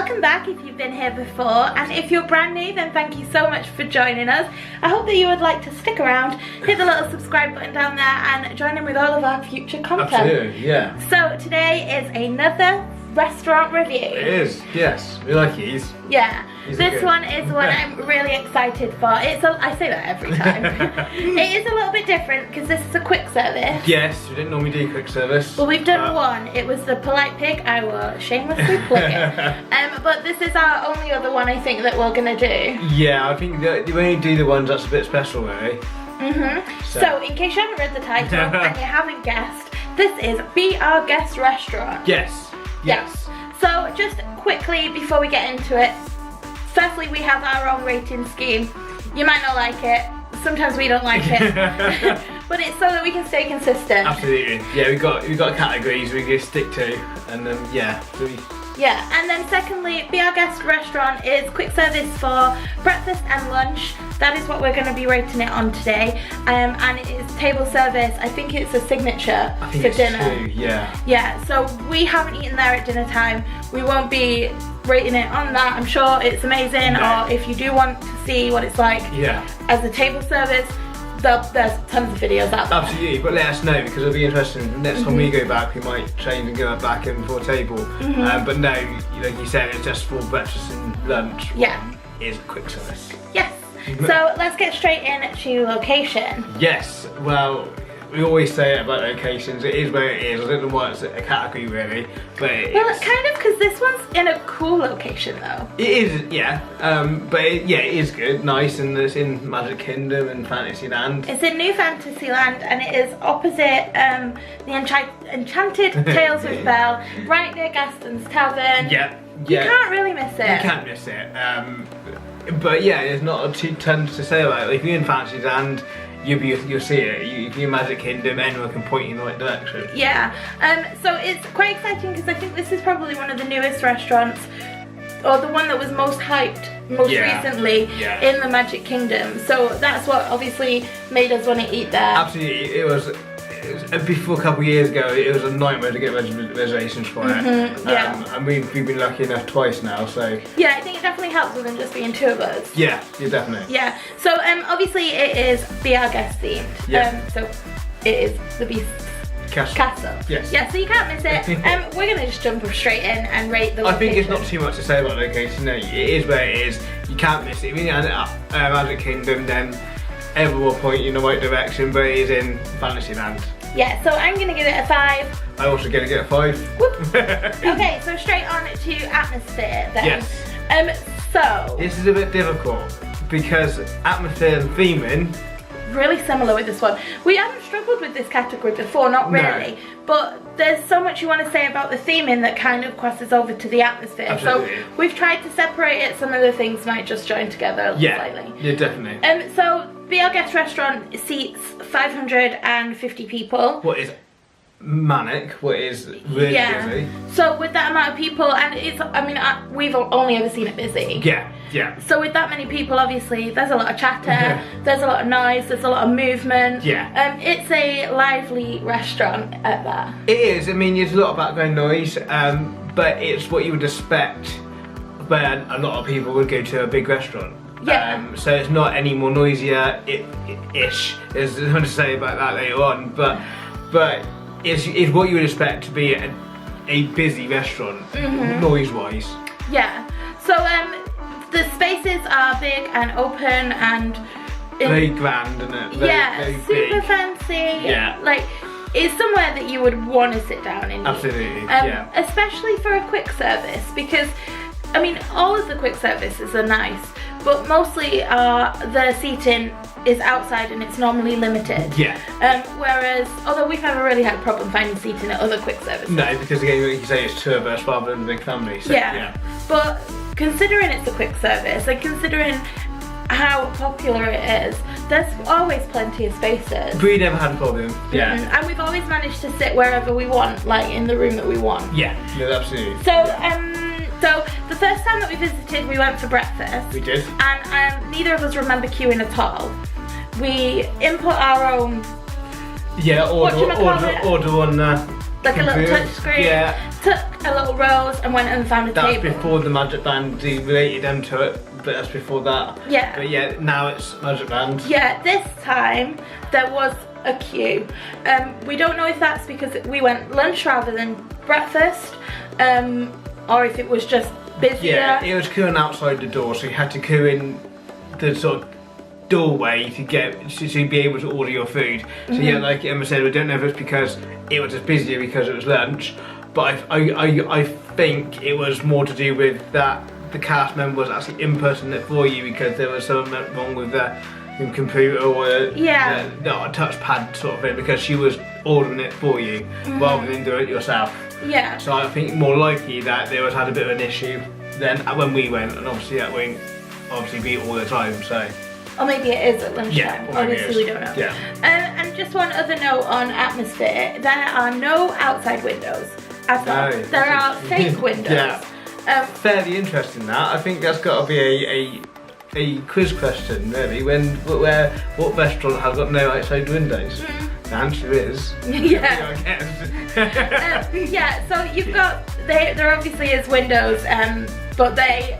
welcome back if you've been here before, and if you're brand new, then thank you so much for joining us. I hope that you would like to stick around, hit the little subscribe button down there, and join in with all of our future content. Absolutely, yeah. So today is another restaurant review. It is, yes. We like these. Yeah. These This one is one I'm really excited for. I say that every time. It is a little bit different because this is a quick service. Yes, we didn't normally do quick service. Well, we've done one. It was the polite pig. I will shamelessly plug it. But this is our only other one I think that we're gonna do. Yeah, I think that you only do the ones that's a bit special, really. So, in case you haven't read the title and you haven't guessed, this is Be Our Guest Restaurant. Yes. Yes. So, just quickly before we get into it, firstly, we have our own rating scheme. You might not like it. Sometimes we don't like it. But it's so that we can stay consistent. Absolutely. Yeah, we've got categories we can stick to, and yeah. Yeah, and then secondly, Be Our Guest Restaurant is quick service for breakfast and lunch. That is what we're going to be rating it on today. And it is table service. I think it's a signature for dinner. Too, yeah. Yeah, so we haven't eaten there at dinner time. We won't be rating it on that. I'm sure it's amazing. No. Or if you do want to see what it's like as a table service, there's tons of videos out there. Absolutely, but let us know because it'll be interesting. Next time we go back, we might change and go back in for a table. But no, like you said, it's just for breakfast and lunch. Yeah. It is a quick service. Yes. So let's get straight into location. Yes, well, we always say it about locations. It is where it is. I don't know why it's a category really, but it is. Kind of, because this one's in a cool location though. It is, yeah. But it is good, nice, and it's in Magic Kingdom and Fantasyland. It's in New Fantasyland, and it is opposite the Enchanted Tales with Belle, right near Gaston's Tavern. Yeah. You can't really miss it. You can't miss it. But yeah, there's not a ton to say about it. If you're in Fantasyland, you'll see it. If you're in Magic Kingdom, anyone can point you in the right direction. Yeah. So it's quite exciting because I think this is probably one of the newest restaurants, or the one that was most hyped recently in the Magic Kingdom. So that's what obviously made us want to eat there. Absolutely, it was before a couple of years ago. It was a nightmare to get reservations for it. And we've been lucky enough twice now. So yeah, I think it definitely helps with them just being two of us. Yeah, definitely. Yeah. So obviously it is Be Our Guest themed. Yeah. So it is the Beast Castle. Yes. Yeah, so you can't miss it. We're gonna just jump straight in and rate the location. I think it's not too much to say about location. No, it is where it is. You can't miss it. If you're in Magic Kingdom, then everyone will point you in the right direction, but it is in Fantasyland. Yeah, so I'm gonna give it a 5. I'm also gonna get a 5. Whoop. Okay, so straight on to atmosphere then. Yes. So this is a bit difficult because atmosphere and theming. Really similar with this one. We haven't struggled with this category before, not really. No. But there's so much you want to say about the theming that kind of crosses over to the atmosphere. Absolutely. So we've tried to separate it. Some of the things might just join together slightly. Yeah, definitely. So Be Our Guest Restaurant seats 550 people. What is manic? What is really busy? So with that amount of people, and it's, I mean, we've only ever seen it busy. Yeah. So with that many people, obviously, there's a lot of chatter, there's a lot of noise, there's a lot of movement. Yeah. It's a lively restaurant at that. It is. I mean, there's a lot of background noise, but it's what you would expect when a lot of people would go to a big restaurant. Yeah. So it's not any more noisier, ish. There's something to say about that later on, but it's what you would expect to be a busy restaurant, noise-wise. Yeah. So the spaces are big and open and very grand, isn't it? Very super big. Fancy. Yeah. Like, it's somewhere that you would want to sit down and eat. Absolutely. Especially for a quick service, because I mean, all of the quick services are nice, but mostly the seating is outside and it's normally limited. Yeah. Whereas, although we've never really had a problem finding seating at other quick services. No, because again, like you say, it's 2 of us rather than a big family. So, yeah. But considering it's a quick service, and considering how popular it is, there's always plenty of spaces. We never had a problem. Yeah. And we've always managed to sit wherever we want, like in the room that we want. Yeah, no, absolutely. So the first time that we visited, we went for breakfast. We did. And neither of us remember queuing at all. We input our own. Yeah, order on like a little touch screen. Yeah. took a little rose and went and found a That was table. before the Magic Band related them to it, but that's before that. Yeah. But yeah, now it's Magic Band. Yeah, this time there was a queue. We don't know if that's because we went lunch rather than breakfast, or if it was just busier. Yeah, it was queuing outside the door, so you had to queue in the sort of doorway to get to be able to order your food. So yeah, like Emma said, we don't know if it's because it was just busier because it was lunch, but I think it was more to do with that the cast member was actually inputting it for you because there was something wrong with the computer or a touchpad sort of thing, because she was ordering it for you rather than doing it yourself. Yeah. So I think more likely that there had a bit of an issue then when we went, and obviously that won't obviously be all the time. So. Or maybe it is at lunchtime. Yeah, or maybe obviously it is. we don't know. Yeah. And just one other note on atmosphere: there are no outside windows at all. No. There are fake windows. Yeah. Fairly interesting that. I think that's got to be a quiz question, really. What restaurant has got no outside windows? The answer is. Yeah. I guess. Yeah. So you've got there obviously is windows, but they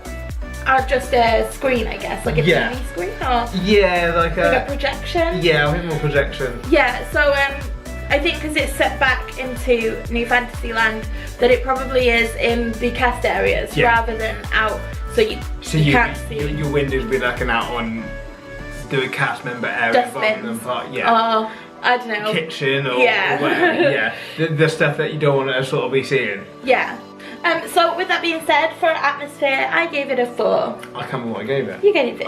are just a screen, I guess, like a TV screen, or yeah, like a projection. Yeah, I think more projection. Yeah. So I think because it's set back into New Fantasyland, that it probably is in the cast areas rather than out, so you can't see. Your windows would be like an out on the cast member area rather than part. Yeah. Or I don't know. Kitchen or whatever. Yeah. The stuff that you don't want to sort of be seeing. Yeah. So with that being said, for atmosphere, I gave it a 4. I can't remember what I gave it. You gave it.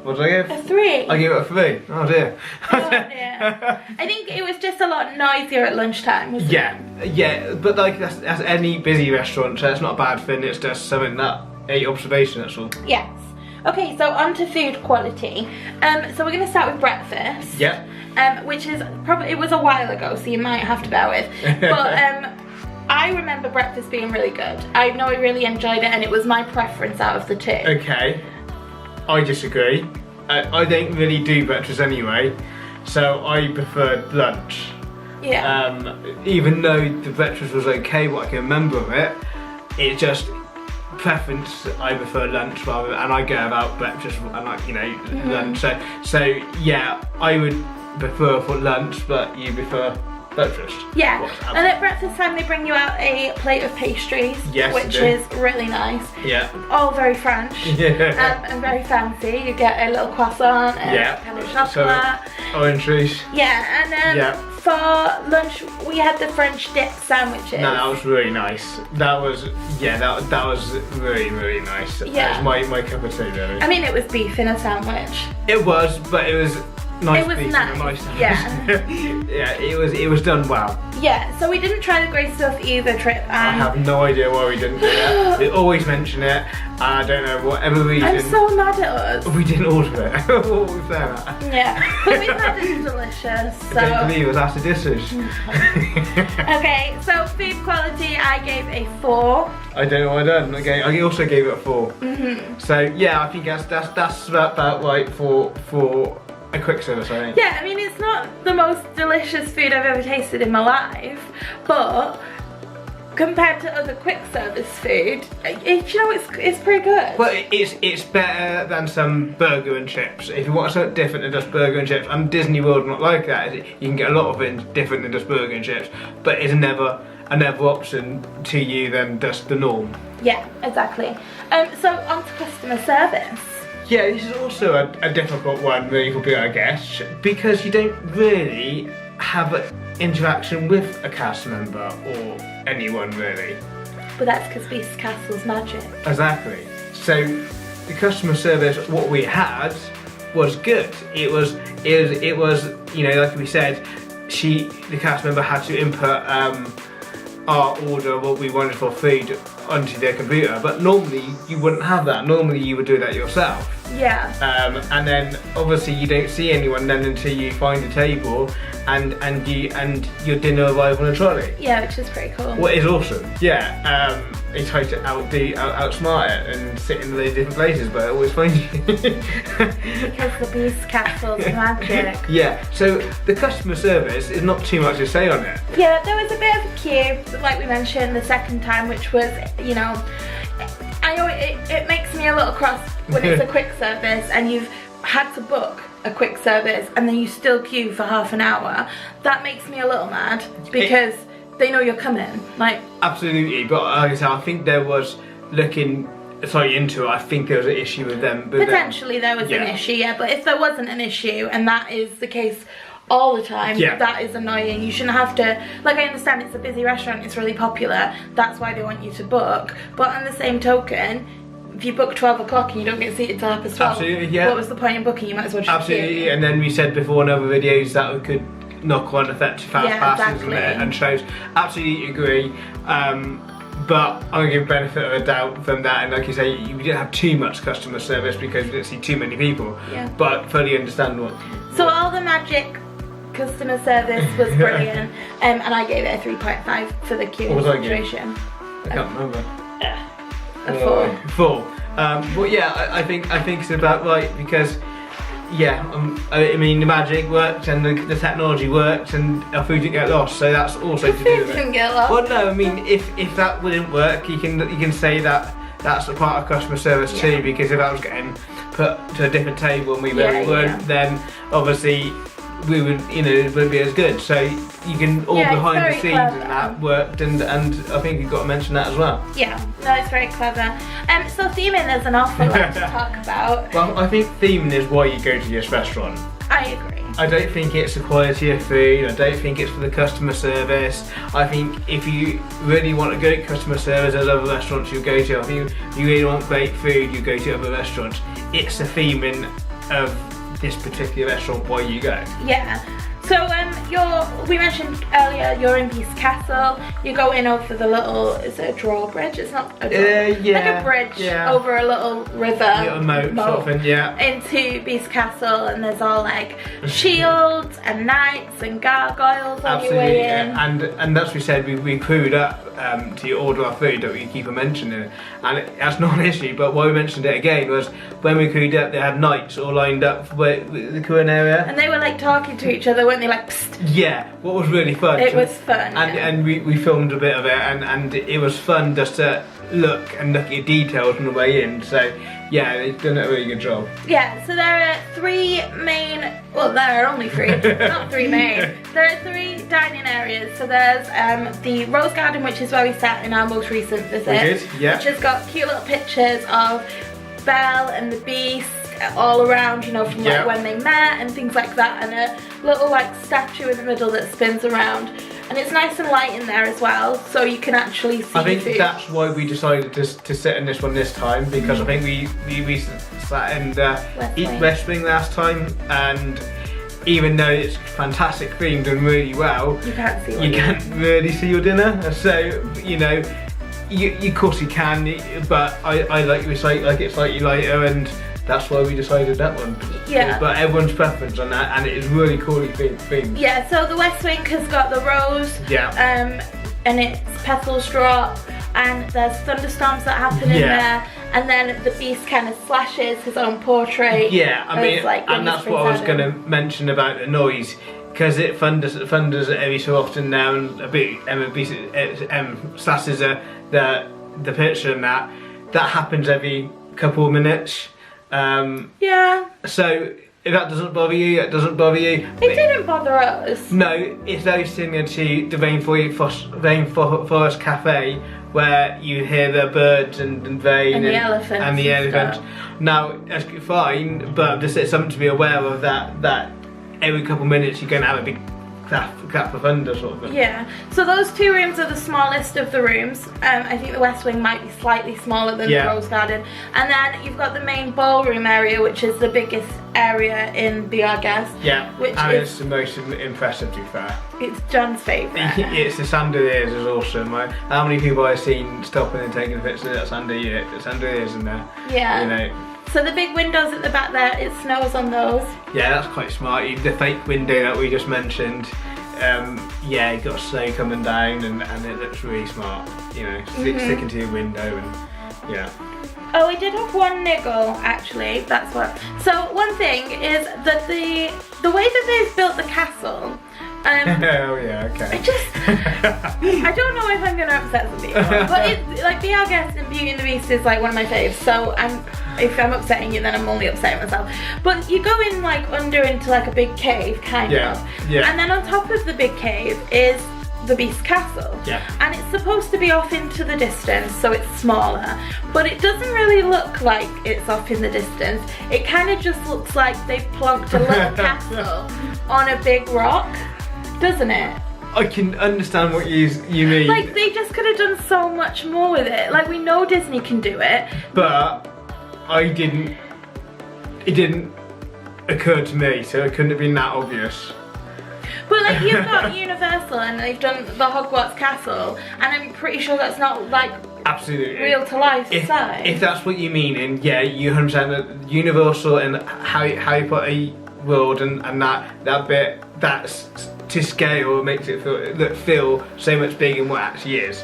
What did I give? A 3. I gave it a 3. Oh dear. Oh dear. I think it was just a lot noisier at lunchtime, wasn't it? Yeah, but like that's any busy restaurant, so it's not a bad thing, it's just something that, a observation, that's all. Yes. Okay, so on to food quality. So we're going to start with breakfast. Yeah. Which is probably, it was a while ago, so you might have to bear with. But I remember breakfast being really good. I know I really enjoyed it, and it was my preference out of the 2. Okay. I disagree. I don't really do breakfast anyway, so I preferred lunch. Yeah. Even though the breakfast was okay, what I can remember of it, it just preference. I prefer lunch rather, and I go about breakfast and lunch. So yeah, I would prefer for lunch, but you prefer breakfast. Yeah, and at breakfast time they bring you out a plate of pastries, which is really nice. Yeah. All very French. Yeah. And very fancy. You get a little croissant and kind of chocolate. Orange juice. Yeah, and then for lunch we had the French dip sandwiches. No, that was really nice. That was that was really, really nice. Yeah. That was my cup of tea, really. I mean, it was beef in a sandwich. It was, but it was nice. It was beef nice. And Yeah. Yeah, it was done well. Yeah, so we didn't try the grey stuff either trip. I have no idea why we didn't do that. They always mention it, and I don't know, whatever reason. I'm so mad at us. We didn't order it. What was that? Yeah, but we've had it delicious. So. I don't believe it was after dishes. Okay, so food quality, I gave a 4. I don't know what I done. Okay, I also gave it a 4. So yeah, I think that's about right for a quick service, I think. Yeah, I mean, it's not the most delicious food I've ever tasted in my life, but compared to other quick service food, it's pretty good. Well, it's better than some burger and chips. If you want something different than just burger and chips, and Disney World not like that. You can get a lot of things different than just burger and chips, but it's another option to you than just the norm. Yeah, exactly. So on to customer service. Yeah, this is also a difficult one really for being a guest, because you don't really have an interaction with a cast member or anyone really. But that's because Beast Castle's magic. Exactly. So the customer service, what we had, was good. It was like we said, the cast member had to input our order, what we wanted for food, onto their computer, but normally you wouldn't have that. Normally you would do that yourself. Yeah. And then obviously you don't see anyone then until you find a table and your dinner arrives on a trolley. Yeah, which is pretty cool. What is awesome. Yeah. They try to outsmart it and sit in those different places, but it always finds you. Because the Beast Castle's magic. Yeah, so the customer service is not too much to say on it. Yeah, there was a bit of a queue, like we mentioned the second time, which was, you know, it makes me a little cross when it's a quick service and you've had to book a quick service and then you still queue for half an hour. That makes me a little mad because they know you're coming. Like, absolutely, but like I said, I think there was into it, I think there was an issue with them. Potentially there was an issue, yeah, but if there wasn't an issue and that is the case all the time, that is annoying. You shouldn't have to, like, I understand it's a busy restaurant, it's really popular, that's why they want you to book, but on the same token, if you book 12 o'clock and you don't get seated till half past 12, what was the point in booking? You might as well just Absolutely, and then we said before in other videos that we could knock on effect to fast passes and shows. Absolutely agree. But I'm going to give benefit of a doubt from that, and like you say, you didn't have too much customer service because you didn't see too many people. Yeah. But fully understand what. So all the magic customer service was brilliant, and I gave it a 3.5 for the queue situation. I can't remember. A 4. 4. But yeah, I think it's about right because. Yeah, I mean the magic worked and the technology worked and our food didn't get lost, so that's also to do with it. Didn't get lost. Well, no, I mean if that wouldn't work, you can say that that's a part of customer service too, because if that was getting put to a different table and we weren't, then obviously we would, it wouldn't be as good. So you can all behind the scenes and that worked, and I think you've got to mention that as well. Yeah, no, it's very clever. So theming, there's an awful lot to talk about. Well, I think theming is why you go to this restaurant. I agree. I don't think it's the quality of food, I don't think it's for the customer service. I think if you really want a great customer service, there's other restaurants you go to. I think if you really want great food, you go to other restaurants. It's the theming of this particular restaurant why you go. Yeah. So we mentioned earlier, you're in Beast Castle. You go in over the little, is it a drawbridge? It's not a drawbridge. Like a bridge over a little river. A moat sort of thing, into Beast Castle, and there's all like shields and knights and gargoyles on your way in. And as we said, we crewed up to order our food that we keep mentioning, and that's not an issue, but why we mentioned it again was when we crewed up, they had knights all lined up for the crewing area. And they were like talking to each other, weren't they, like, psst. Yeah, what was really fun. It was fun. And we filmed a bit of it, and it was fun just to look at your details on the way in. So yeah, they've done a really good job. Yeah, so there are 3 main, well, there are only 3, not 3 main. There are 3 dining areas. So there's the Rose Garden, which is where we sat in our most recent visit. We did, yeah. Which has got cute little pictures of Belle and the Beast all around, from like when they met and things like that, and a little like statue in the middle that spins around, and it's nice and light in there as well, so you can actually see. I think food. That's why we decided to sit in this one this time, because I think we sat in the West Wing last time, and even though it's fantastic themed and really well, you can't see. You can't really see your dinner, so of course you can, but I like it's slightly lighter, and that's why we decided that one. Yeah. But everyone's preference on that, and it is really coolly themed. Yeah, so the West Wing has got the rose, and it's petals drop, and there's thunderstorms that happen in there, and then the Beast kind of slashes his own portrait. Yeah, I mean, and that's what I was going to mention about the noise, because it thunders every so often now, and a bit slashes the picture, and that happens every couple of minutes. So if that doesn't bother you, it doesn't bother you. It didn't bother us. No, it's very similar to the Rainforest Cafe, where you hear the birds and rain and the elephants. And the elephants. Now, that's fine, but just it's something to be aware of, that every couple of minutes you're going to have a big gap of under sort of thing. Yeah, so those 2 rooms are the smallest of the rooms. I think the West Wing might be slightly smaller than the Rose Garden. And then you've got the main ballroom area, which is the biggest area in Be Our Guest. Yeah, which and is, it's the most impressive, to be fair. It's John's favourite. It's the chandeliers is awesome. How many people I've seen stopping and taking pictures of that chandeliers in there. Yeah. You know. So the big windows at the back there, it snows on those. Yeah, that's quite smart. The fake window that we just mentioned, yeah, you got snow coming down and it looks really smart. You know, sticking to your window and yeah. Oh, we did have one niggle actually. That's what. So one thing is that the way that they've built the castle. Oh yeah, okay. I don't know if I'm gonna upset some people, but it's like Be Our Guest and Beauty and the Beast is like one of my faves. So if I'm upsetting you, then I'm only upsetting myself. But you go in like under into like a big cave, kind of. Yeah. And then on top of the big cave is the Beast Castle. Yeah. And it's supposed to be off into the distance, so it's smaller. But it doesn't really look like it's off in the distance. It kind of just looks like they've plonked a little castle on a big rock, doesn't it? I can understand what you mean. Like, they just could have done so much more with it. Like, we know Disney can do it. But it didn't occur to me, so it couldn't have been that obvious. But like, you've got Universal and they've done the Hogwarts Castle, and I'm pretty sure that's not like absolutely real to life size. If that's what you mean, and yeah, you understand that Universal and Harry Potter world and that bit, that's to scale, makes it feel so much bigger than what it actually is.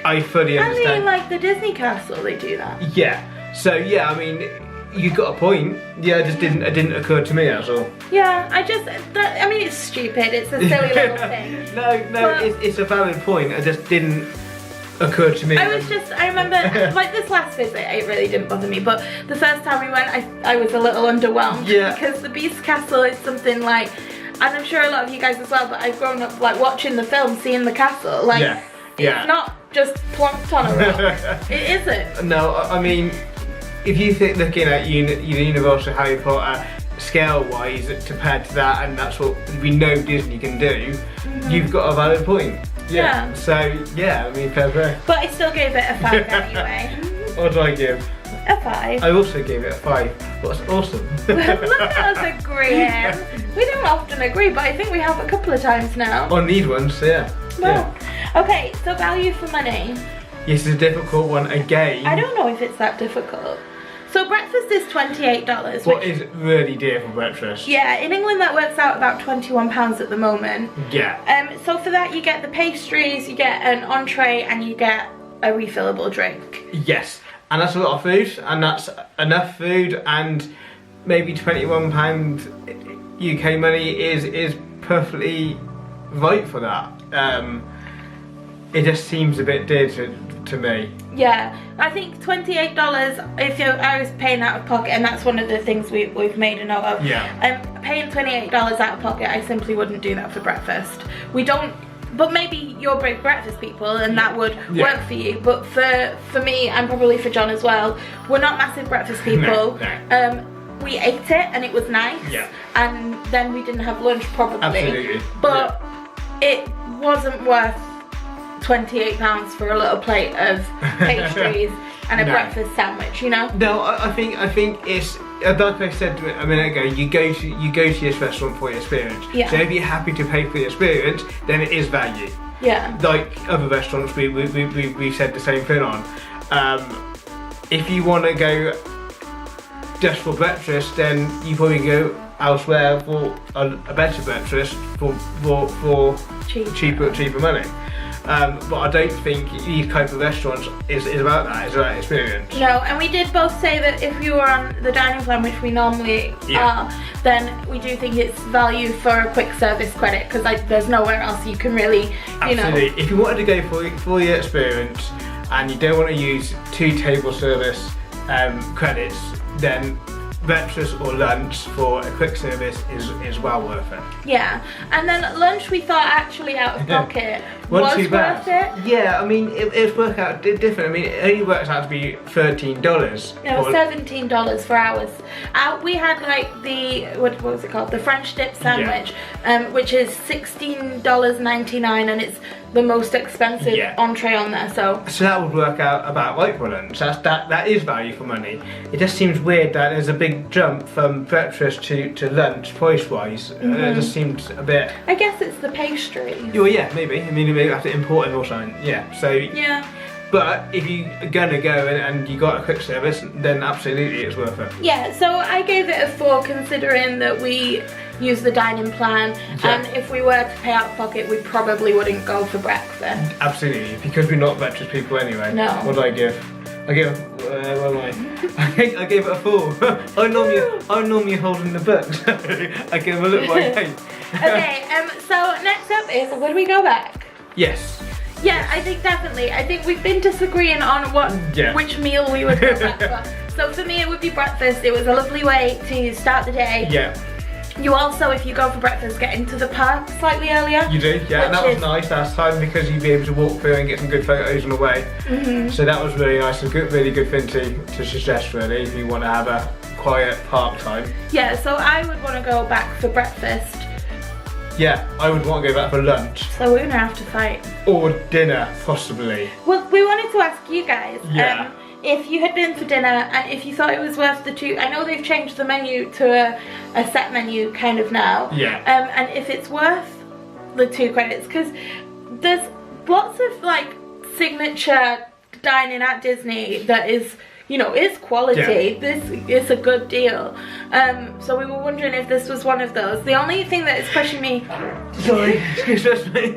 I fully understand. I mean, like the Disney Castle, they do that. Yeah. So yeah, I mean, you got a point. Yeah, it didn't occur to me, that's all. Yeah, I mean, it's stupid. It's a silly little thing. No, it's a valid point. It just didn't occur to me. I remember, like this last visit, it really didn't bother me, but the first time we went, I was a little underwhelmed. Yeah. Because the Beast Castle is something like, and I'm sure a lot of you guys as well, but I've grown up like watching the film, seeing the castle. Like, it's not just plonked on a rock. It isn't. No, I mean, if you think looking at Universal Harry Potter scale-wise compared to that, and that's what we know Disney can do, you've got a valid point. Yeah. So yeah, I mean, fair play. But I still gave it a 5 anyway. What did I give? A 5. I also gave it a 5. Well, that's awesome. Look at us agreeing. We don't often agree, but I think we have a couple of times now. On these ones, yeah. Well, okay, so value for money. Yes, it's a difficult one again. I don't know if it's that difficult. So breakfast is $28. What is really dear for breakfast? Yeah, in England that works out about £21 at the moment. Yeah. So for that you get the pastries, you get an entree, and you get a refillable drink. Yes, and that's a lot of food, and that's enough food, and maybe £21 UK money is perfectly right for that. It just seems a bit dear to me. Yeah, I think $28 if I was paying out of pocket, and that's one of the things we've made a note of. Yeah. Paying $28 out of pocket, I simply wouldn't do that for breakfast. We don't, but maybe you're big breakfast people and that would work for you. But for me, and probably for John as well, we're not massive breakfast people. No. We ate it and it was nice. Yeah. And then we didn't have lunch probably. Absolutely. But it wasn't worth £28 for a little plate of pastries and a breakfast sandwich, you know? No, I think it's like I said a minute ago. You go to this restaurant for your experience. Yeah. So if you're happy to pay for the experience, then it is value. Yeah. Like other restaurants, we said the same thing on. If you want to go just for breakfast, then you probably go elsewhere for a better breakfast for cheaper money. But I don't think these type of restaurants is about that. It's about experience. No, and we did both say that if you were on the dining plan, which we normally are, then we do think it's value for a quick service credit, because there's nowhere else you can really, you know. Absolutely. If you wanted to go for your experience and you don't want to use 2 table service credits, then breakfast or lunch for a quick service is well worth it. Yeah, and then lunch we thought actually out of pocket was too bad. worth it. Yeah, I mean, it's worked out different. I mean, it only works out to be $13. No, $17 for ours. We had like the, what was it called? The French dip sandwich, which is $16.99, and it's the most expensive entree on there. So that would work out about right for lunch. That is value for money. It just seems weird that there's a big jump from breakfast to lunch price-wise. It just seems a bit. I guess it's the pastry. Well, yeah, maybe. I mean, you have to import them or something. Yeah. So. Yeah. But if you're gonna go and you got a quick service, then absolutely it's worth it. Yeah, so I gave it a 4 considering that we use the dining plan, and if we were to pay out of pocket, we probably wouldn't go for breakfast. Absolutely, because we're not breakfast people anyway. No. What did I give? I gave what am I? I gave it a 4. I'm normally holding the book, so I gave him a look my name. Okay, so next up is, would we go back? Yes. Yeah, I think definitely. I think we've been disagreeing on which meal we would go back for. So for me it would be breakfast. It was a lovely way to start the day. Yeah. You also, if you go for breakfast, get into the park slightly earlier. You do, yeah, and that was nice last time because you'd be able to walk through and get some good photos on the way. So that was really nice, a really good thing to suggest really if you want to have a quiet park time. Yeah, so I would want to go back for breakfast. Yeah, I would want to go back for lunch. So we're gonna have to fight. Or dinner, possibly. Well, we wanted to ask you guys if you had been for dinner and if you thought it was worth the two. I know they've changed the menu to a set menu kind of now. Yeah. And if it's worth the 2 credits, because there's lots of like signature dining at Disney that is, you know, is quality. Yeah. This is a good deal. So we were wondering if this was one of those. The only thing that is pushing me... Sorry, excuse me.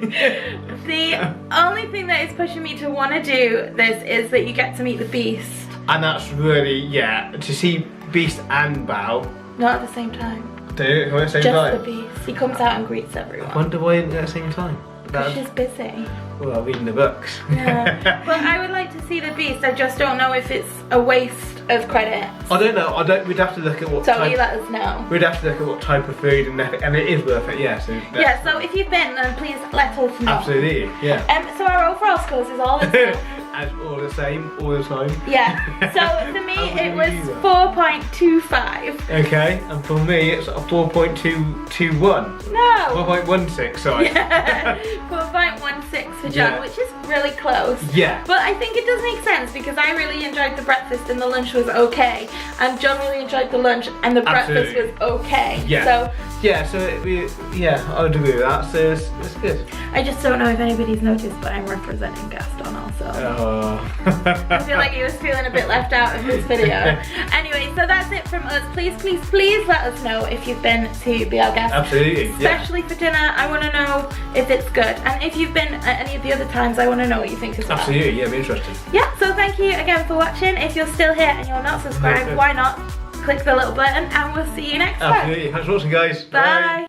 The only thing that is pushing me to want to do this is that you get to meet the Beast. And that's really, to see Beast and Bao. Not at the same time. Do you come at the same Just time? the Beast. He comes out and greets everyone. I wonder why at the same time. Because she's busy. Well, reading the books. Yeah. Well, I would like to see the Beast. I just don't know if it's a waste of credits. I don't know. We'd have to look at what. So you let us know. We'd have to look at what type of food and it is worth it. Yeah. So yeah. So if you've been, then please let us know. Absolutely. Yeah. So our overall scores is all the same. As all the same, all the time. Yeah. So for me, it was 4.25. Okay, and for me, it's a 4.221. No. 4.16. Sorry. Yeah. 4.16 for John, which is really close. Yeah. But I think it does make sense because I really enjoyed the breakfast and the lunch was okay, and John really enjoyed the lunch and the breakfast was okay. Yeah. So yeah, so I would agree with that. So it's good. I just don't know if anybody's noticed, but I'm representing Gaston also. I feel like he was feeling a bit left out of this video. Anyway, so that's it from us. Please, please, please let us know if you've been to Be Our Guest. Absolutely. Especially for dinner. I want to know if it's good. And if you've been at any of the other times, I want to know what you think as well. Absolutely, yeah, I'm interested. Yeah, so thank you again for watching. If you're still here and you're not subscribed, why not click the little button, and we'll see you next time. Absolutely. Thanks for watching, guys. Bye.